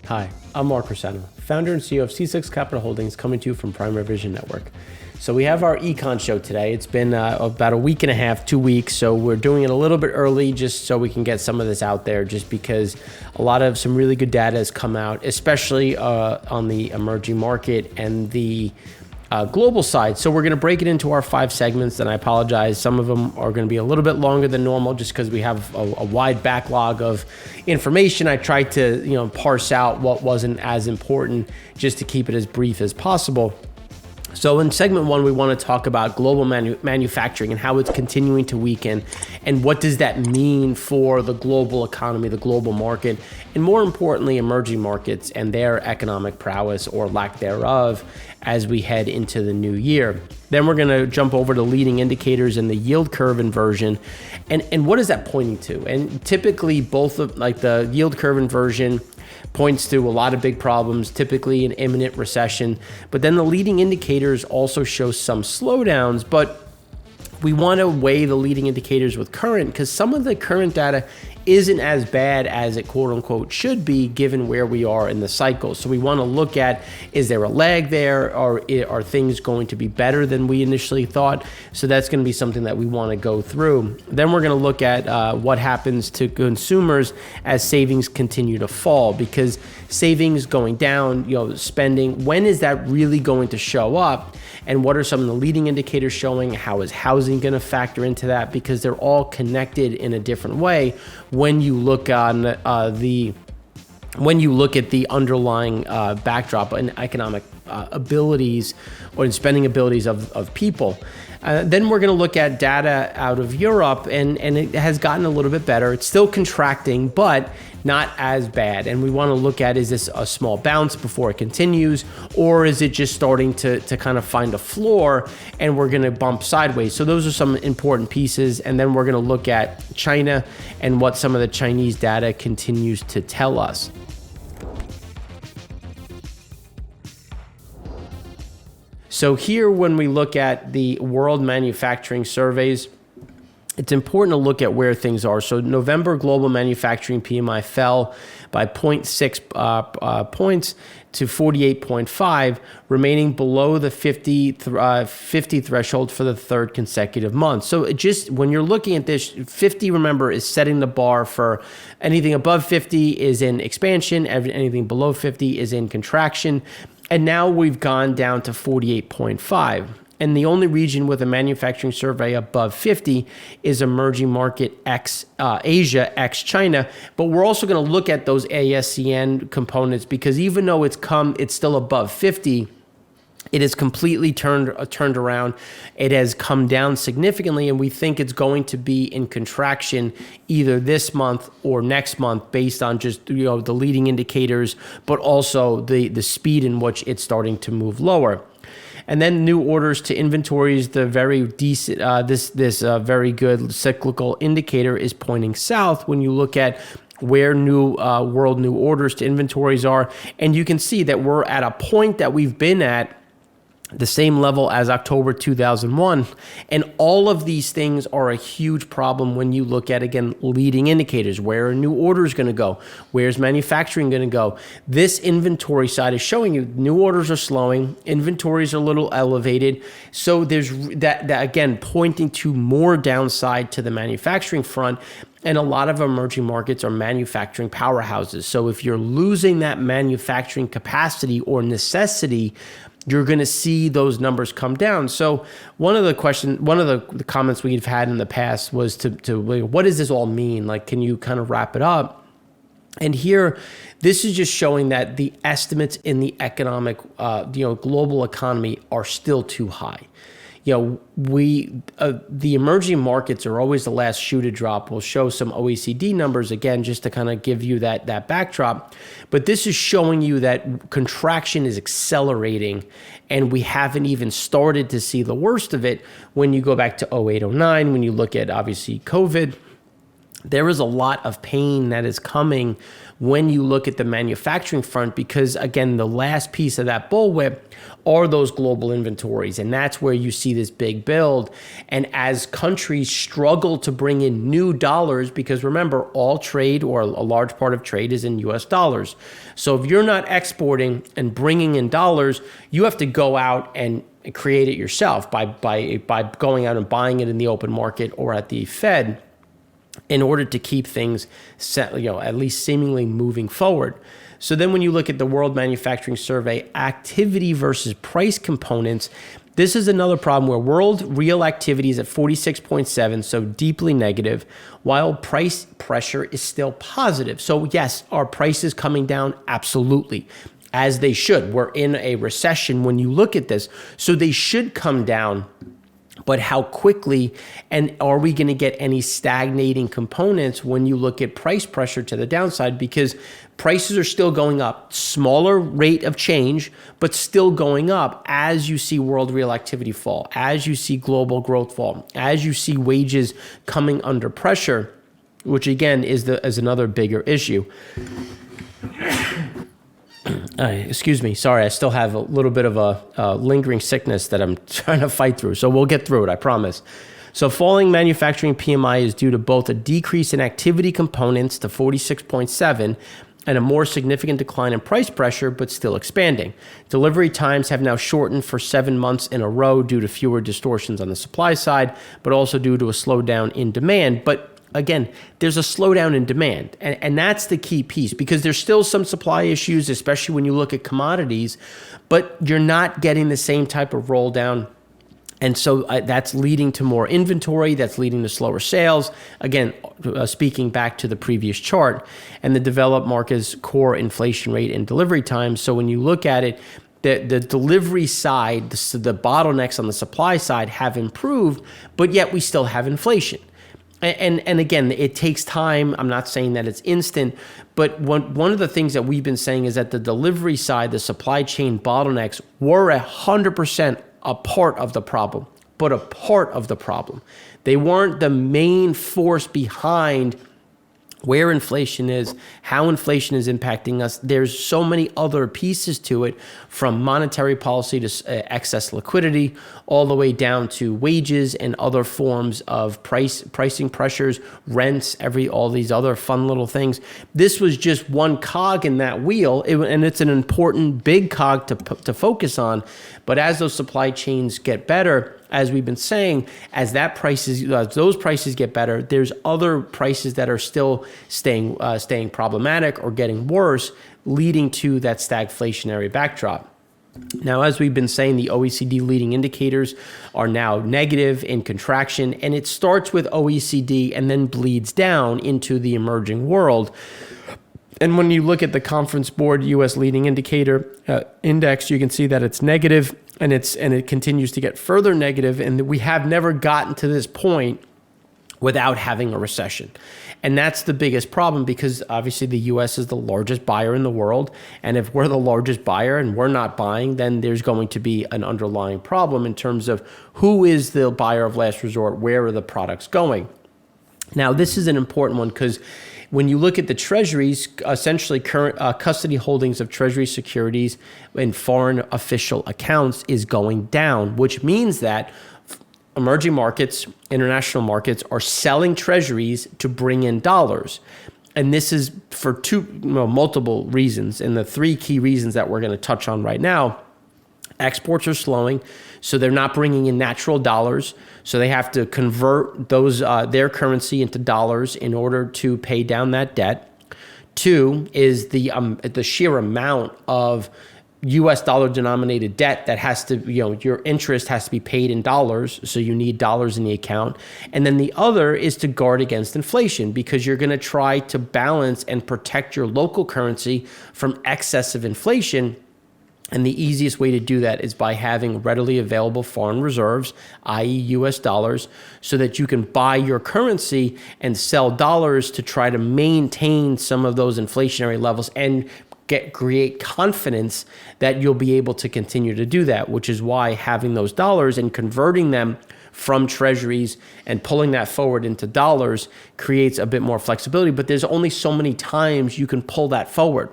Hi, I'm Mark Rossano, founder and CEO of C6 Capital Holdings, coming to you from Primary Vision Network. So we have our econ show today. It's been about a week and a half, 2 weeks. So we're doing it a little bit early just so we can get some of this out there, just because some really good data has come out, especially on the emerging market and the global side. So we're going to break it into our 5 segments, and I apologize. Some of them are going to be a little bit longer than normal just because we have a wide backlog of information. I tried to, parse out what wasn't as important just to keep it as brief as possible. So in segment 1, we want to talk about global manufacturing and how it's continuing to weaken, and what does that mean for the global economy, the global market, and more importantly, emerging markets and their economic prowess or lack thereof as we head into the new year. Then we're going to jump over to leading indicators and the yield curve inversion, and what is that pointing to? And typically both of the yield curve inversion points to a lot of big problems, typically an imminent recession. But then the leading indicators also show some slowdowns, but we want to weigh the leading indicators with current, because some of the current data isn't as bad as it quote unquote should be given where we are in the cycle. So we want to look at, is there a lag there, or are things going to be better than we initially thought? So that's going to be something that we want to go through. Then we're going to look at what happens to consumers as savings continue to fall, because savings going down, spending, when is that really going to show up? And what are some of the leading indicators showing? How is housing going to factor into that? Because they're all connected in a different way when you look on when you look at the underlying backdrop and economic abilities or spending abilities of people. Then we're going to look at data out of Europe, and it has gotten a little bit better. It's still contracting, but not as bad. And we want to look at, is this a small bounce before it continues, or is it just starting to kind of find a floor and we're going to bump sideways? So those are some important pieces. And then we're going to look at China and what some of the Chinese data continues to tell us. So here, when we look at the world manufacturing surveys, it's important to look at where things are. So November global manufacturing PMI fell by 0.6 points to 48.5, remaining below the 50 threshold for the third consecutive month. So it just, when you're looking at this, 50, remember, is setting the bar for anything above 50 is in expansion, anything below 50 is in contraction. And now we've gone down to 48.5. And the only region with a manufacturing survey above 50 is emerging market ex Asia, ex China. But we're also going to look at those ASEAN components, because even though it's still above 50, it has completely turned around. It has come down significantly, and we think it's going to be in contraction either this month or next month, based on just the leading indicators, but also the speed in which it's starting to move lower. And then new orders to inventories, the very decent, this very good cyclical indicator is pointing south when you look at where world new orders to inventories are. And you can see that we're at a point that we've been at the same level as October 2001. And all of these things are a huge problem when you look at, again, leading indicators. Where are new orders going to go? Where's manufacturing going to go? This inventory side is showing you new orders are slowing, inventories are a little elevated. So there's that again, pointing to more downside to the manufacturing front. And a lot of emerging markets are manufacturing powerhouses. So if you're losing that manufacturing capacity or necessity, you're going to see those numbers come down. So one of the comments we've had in the past was to what does this all mean? Like, can you kind of wrap it up? And here, this is just showing that the estimates in the economic, global economy are still too high. The emerging markets are always the last shoe to drop. We'll show some OECD numbers again, just to kind of give you that backdrop. But this is showing you that contraction is accelerating, and we haven't even started to see the worst of it when you go back to 08, 09, when you look at, obviously, COVID. there is a lot of pain that is coming when you look at the manufacturing front, because again, the last piece of that bullwhip are those global inventories. And that's where you see this big build. And as countries struggle to bring in new dollars, because remember, all trade or a large part of trade is in US dollars. So if you're not exporting and bringing in dollars, you have to go out and create it yourself by going out and buying it in the open market or at the Fed, in order to keep things set, at least seemingly moving forward. So then when you look at the World Manufacturing Survey, activity versus price components, this is another problem where world real activity is at 46.7, so deeply negative, while price pressure is still positive. So yes, are prices coming down? Absolutely, as they should. We're in a recession when you look at this, so they should come down. But how quickly, and are we going to get any stagnating components when you look at price pressure to the downside? Because prices are still going up, smaller rate of change, but still going up as you see world real activity fall, as you see global growth fall, as you see wages coming under pressure, which again is another bigger issue. Excuse me. Sorry, I still have a little bit of a lingering sickness that I'm trying to fight through. So we'll get through it, I promise. So falling manufacturing PMI is due to both a decrease in activity components to 46.7 and a more significant decline in price pressure, but still expanding. Delivery times have now shortened for 7 months in a row due to fewer distortions on the supply side, but also due to a slowdown in demand. But again, there's a slowdown in demand, and that's the key piece, because there's still some supply issues, especially when you look at commodities, but you're not getting the same type of roll down. And so that's leading to more inventory, that's leading to slower sales. Again, speaking back to the previous chart, and the developed markets' core inflation rate and delivery time. So when you look at it, the delivery side, the bottlenecks on the supply side have improved, but yet we still have inflation. And again, it takes time. I'm not saying that it's instant, but one of the things that we've been saying is that the delivery side, the supply chain bottlenecks were 100% a part of the problem, but a part of the problem. They weren't the main force behind where inflation is, how inflation is impacting us. There's so many other pieces to it, from monetary policy to excess liquidity, all the way down to wages and other forms of pricing pressures, rents, all these other fun little things. This was just one cog in that wheel, and it's an important big cog to focus on. But as those supply chains get better, as we've been saying, as those prices get better, there's other prices that are still staying problematic or getting worse, leading to that stagflationary backdrop. Now, as we've been saying, the OECD leading indicators are now negative in contraction, and it starts with OECD and then bleeds down into the emerging world. And when you look at the Conference Board U.S. leading indicator index, you can see that it's negative, and it continues to get further negative, and we have never gotten to this point without having a recession. And that's the biggest problem, because obviously the U.S. is the largest buyer in the world, and if we're the largest buyer and we're not buying, then there's going to be an underlying problem in terms of who is the buyer of last resort, where are the products going. Now, this is an important one, because when you look at the treasuries, essentially current custody holdings of treasury securities in foreign official accounts is going down, which means that emerging markets, international markets are selling treasuries to bring in dollars. And this is for multiple reasons. And the three key reasons that we're going to touch on right now: exports are slowing, so they're not bringing in natural dollars. So they have to convert their currency into dollars in order to pay down that debt. Two is the sheer amount of U.S. dollar denominated debt that has to, your interest has to be paid in dollars, so you need dollars in the account. And then the other is to guard against inflation, because you're going to try to balance and protect your local currency from excessive inflation. And the easiest way to do that is by having readily available foreign reserves, i.e. U.S. dollars, so that you can buy your currency and sell dollars to try to maintain some of those inflationary levels and create confidence that you'll be able to continue to do that, which is why having those dollars and converting them from treasuries and pulling that forward into dollars creates a bit more flexibility. But there's only so many times you can pull that forward.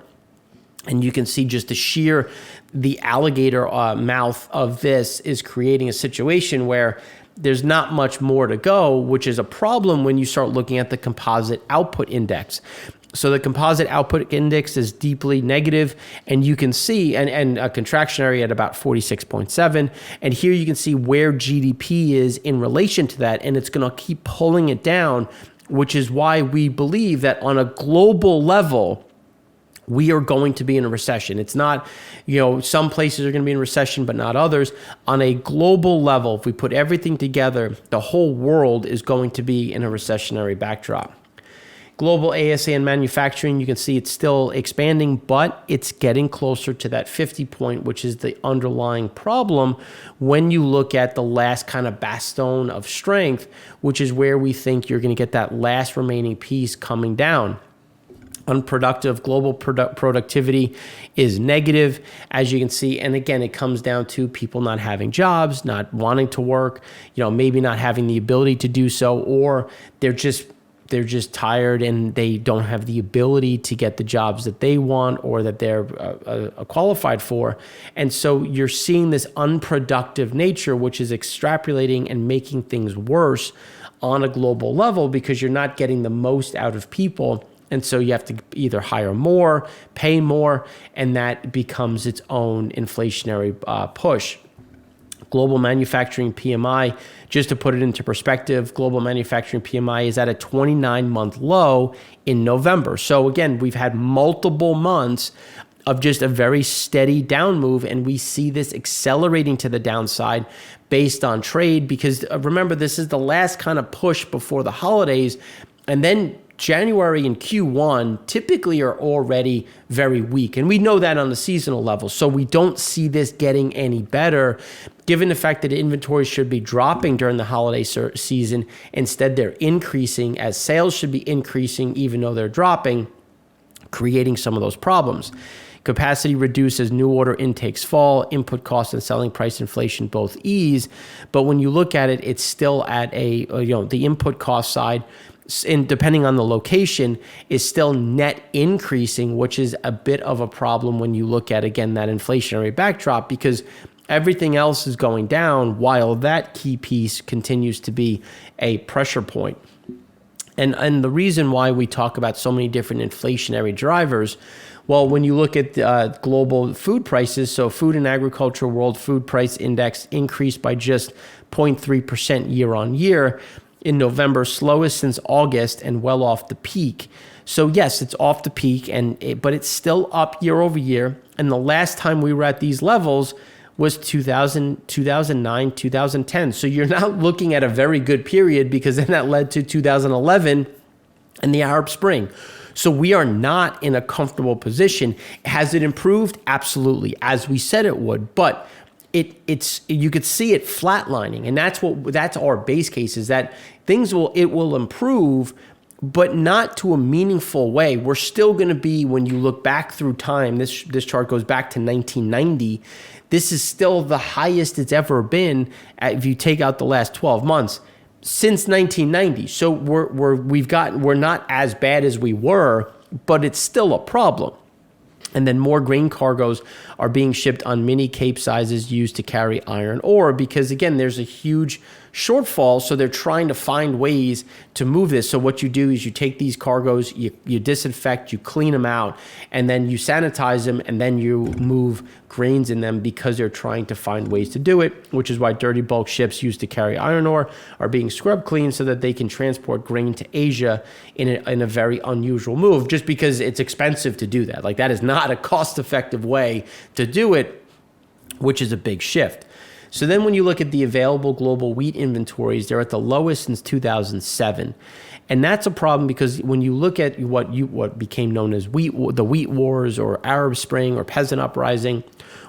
And you can see just the alligator mouth of this is creating a situation where there's not much more to go, which is a problem when you start looking at the composite output index. So the composite output index is deeply negative, and you can see, and a contractionary at about 46.7. And here you can see where GDP is in relation to that, and it's going to keep pulling it down, which is why we believe that on a global level, we are going to be in a recession. It's not, some places are going to be in recession, but not others. On a global level, if we put everything together, the whole world is going to be in a recessionary backdrop. Global ASA and manufacturing, you can see it's still expanding, but it's getting closer to that 50 point, which is the underlying problem when you look at the last kind of bastion of strength, which is where we think you're going to get that last remaining piece coming down. Unproductive global productivity is negative, as you can see. And again, it comes down to people not having jobs, not wanting to work, maybe not having the ability to do so, or they're just tired and they don't have the ability to get the jobs that they want or that they're qualified for. And so you're seeing this unproductive nature, which is extrapolating and making things worse on a global level because you're not getting the most out of people. And so you have to either hire more, pay more, and that becomes its own inflationary push. Global manufacturing PMI, just to put it into perspective, global manufacturing PMI is at a 29-month low in November. So again, we've had multiple months of just a very steady down move, and we see this accelerating to the downside based on trade because remember, this is the last kind of push before the holidays, and then January and Q1 typically are already very weak. And we know that on the seasonal level. So we don't see this getting any better given the fact that inventories should be dropping during the holiday season. Instead, they're increasing as sales should be increasing even though they're dropping, creating some of those problems. Capacity reduces, new order intakes fall, input costs and selling price inflation both ease. But when you look at it, it's still at the input cost side, and depending on the location, is still net increasing, which is a bit of a problem when you look at, again, that inflationary backdrop, because everything else is going down while that key piece continues to be a pressure point. And the reason why we talk about so many different inflationary drivers, well, when you look at global food prices, so Food and Agriculture World Food Price Index increased by just 0.3% year on year in November, slowest since August and well off the peak. So yes, it's off the peak, but it's still up year over year. And the last time we were at these levels was 2000, 2009, 2010. So you're not looking at a very good period because then that led to 2011 and the Arab Spring. So we are not in a comfortable position. Has it improved? Absolutely, as we said it would. But it's you could see it flatlining, and that's our base case, is that it will improve, but not to a meaningful way. We're still going to be, when you look back through time, this chart goes back to 1990. This is still the highest it's ever been if you take out the last 12 months since 1990. So we're not as bad as we were, but it's still a problem. And then more grain cargoes are being shipped on mini cape sizes used to carry iron ore because, again, there's a huge shortfall. So they're trying to find ways to move this. So what you do is you take these cargoes, you disinfect, you clean them out, and then you sanitize them, and then you move grains in them because they're trying to find ways to do it, which is why dirty bulk ships used to carry iron ore are being scrubbed clean so that they can transport grain to Asia in a very unusual move, just because it's expensive to do that. Like, that is not a cost-effective way to do it, which is a big shift. So then when you look at the available global wheat inventories, they're at the lowest since 2007. And that's a problem because when you look at what became known as the wheat wars or Arab Spring or peasant uprising,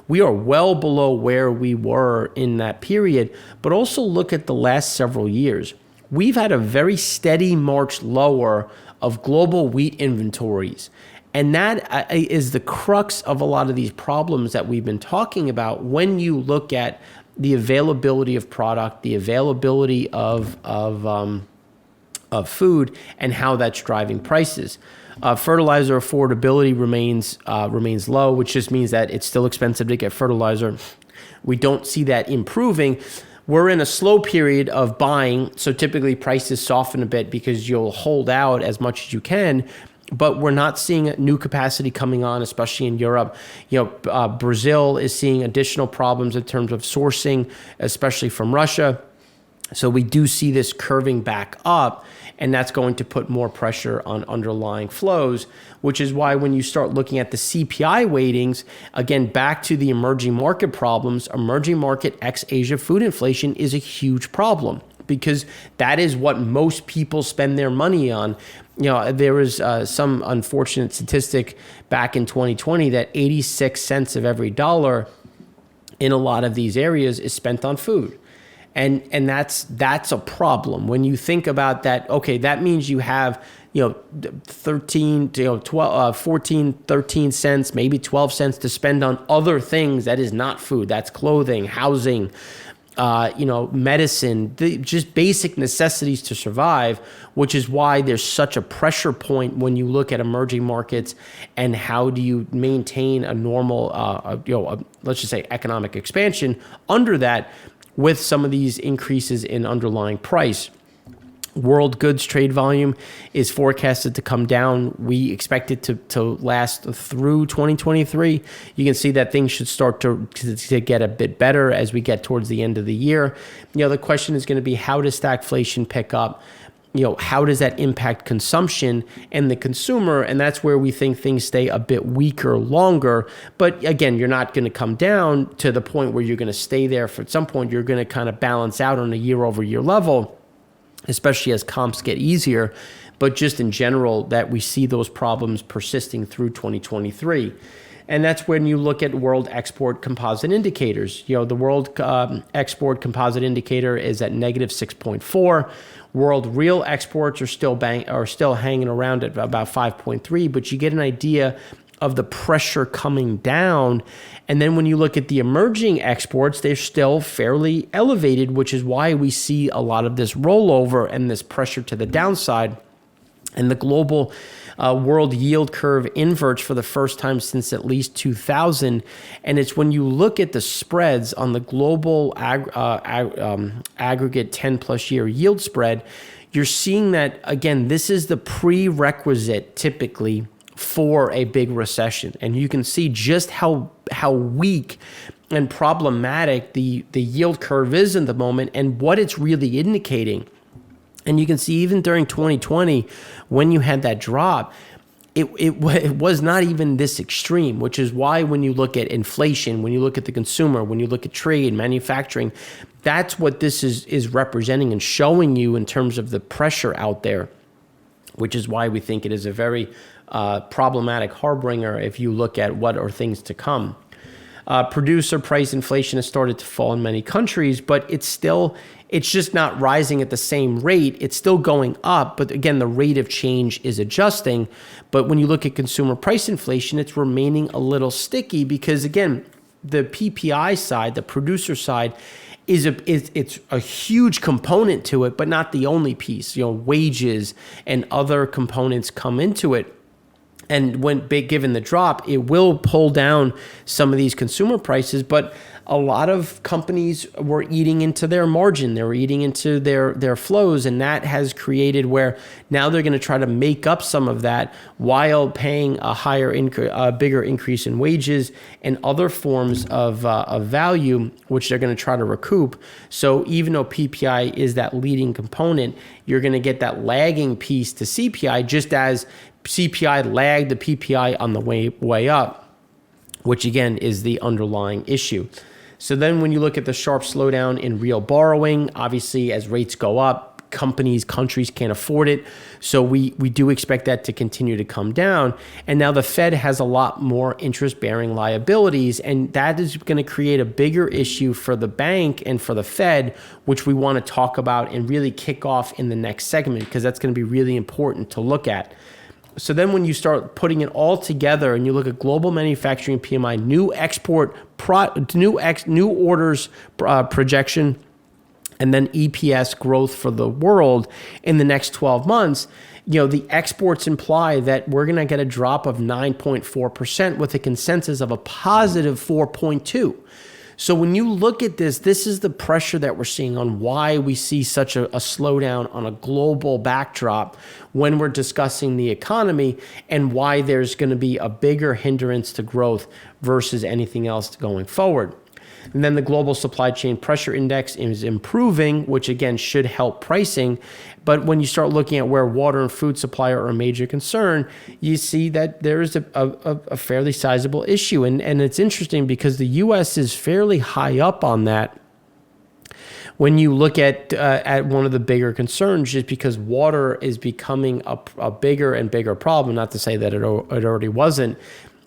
we are well below where we were in that period. But also look at the last several years. We've had a very steady march lower of global wheat inventories. And that is the crux of a lot of these problems that we've been talking about when you look at the availability of product, the availability of food, and how that's driving prices. Fertilizer affordability remains low, which just means that it's still expensive to get fertilizer. We don't see that improving. We're in a slow period of buying, so typically prices soften a bit because you'll hold out as much as you can, but we're not seeing new capacity coming on, especially in Europe. Brazil is seeing additional problems in terms of sourcing, especially from Russia. So we do see this curving back up, and that's going to put more pressure on underlying flows, which is why when you start looking at the CPI weightings, again, back to the emerging market problems, emerging market ex-Asia food inflation is a huge problem because that is what most people spend their money on. There was some unfortunate statistic back in 2020 that 86 cents of every dollar in a lot of these areas is spent on food. And that's a problem. When you think about that, okay, that means you have 13 to 12, 14, 13 cents, maybe 12 cents to spend on other things that is not food. That's clothing, housing, medicine, just basic necessities to survive, which is why there's such a pressure point when you look at emerging markets and how do you maintain a normal, let's just say economic expansion under that with some of these increases in underlying price. World goods trade volume is forecasted to come down. We expect it to last through 2023. You can see that things should start to get a bit better as we get towards the end of the year. The question is going to be, how does stagflation pick up? How does that impact consumption and the consumer? And that's where we think things stay a bit weaker longer. But again, you're not going to come down to the point where you're going to stay there. For at some point, you're going to kind of balance out on a year-over-year level, especially as comps get easier. But just in general, that we see those problems persisting through 2023. And that's when you look at world export composite indicators. The world export composite indicator is at negative 6.4. World real exports are still hanging around at about 5.3, but you get an idea of the pressure coming down. And then when you look at the emerging exports, they're still fairly elevated, which is why we see a lot of this rollover and this pressure to the downside. And the global world yield curve inverts for the first time since at least 2000. And it's when you look at the spreads on the global aggregate 10 plus year yield spread, you're seeing that, again, this is the prerequisite typically for a big recession. And you can see just how weak and problematic the yield curve is in the moment and what it's really indicating. And you can see even during 2020, when you had that drop, it was not even this extreme, which is why when you look at inflation, when you look at the consumer, when you look at trade, manufacturing, that's what this is representing and showing you in terms of the pressure out there, which is why we think it is a very problematic harbinger if you look at what are things to come. Producer price inflation has started to fall in many countries, but it's just not rising at the same rate. It's still going up, but again, the rate of change is adjusting. But when you look at consumer price inflation, it's remaining a little sticky because, again, the PPI side, the producer side, it's a huge component to it, but not the only piece. Wages and other components come into it. And when given the drop, it will pull down some of these consumer prices, but a lot of companies were eating into their margin. They were eating into their flows, and that has created where now they're going to try to make up some of that while paying a bigger increase in wages and other forms of value, which they're going to try to recoup. So even though PPI is that leading component, you're going to get that lagging piece to CPI, just as CPI lagged the PPI on the way up, which again is the underlying issue. So then when you look at the sharp slowdown in real borrowing, obviously as rates go up, countries can't afford it. So we do expect that to continue to come down. And now the Fed has a lot more interest-bearing liabilities, and that is going to create a bigger issue for the bank and for the Fed, which we want to talk about and really kick off in the next segment, because that's going to be really important to look at. So then when you start putting it all together and you look at global manufacturing PMI, new orders projection, and then EPS growth for the world in the next 12 months, the exports imply that we're going to get a drop of 9.4% with a consensus of a positive 4.2. So when you look at this is the pressure that we're seeing on why we see such a slowdown on a global backdrop when we're discussing the economy, and why there's going to be a bigger hindrance to growth versus anything else going forward. And then the global supply chain pressure index is improving, which again should help pricing. But when you start looking at where water and food supply are a major concern, you see that there is a fairly sizable issue. And it's interesting because the U.S. is fairly high up on that. When you look at one of the bigger concerns, just because water is becoming a bigger and bigger problem, not to say that it already wasn't,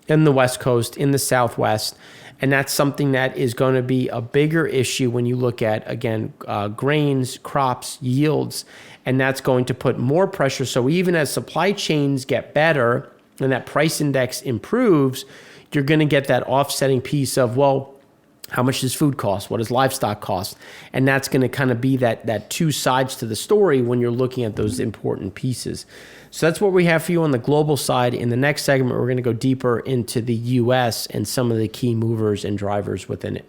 in the West Coast, in the Southwest. And that's something that is going to be a bigger issue when you look at, again, grains, crops, yields, and that's going to put more pressure. So even as supply chains get better and that price index improves, you're going to get that offsetting piece of, well, how much does food cost? What does livestock cost? And that's going to kind of be that two sides to the story when you're looking at those important pieces. So that's what we have for you on the global side. In the next segment, we're going to go deeper into the U.S. and some of the key movers and drivers within it.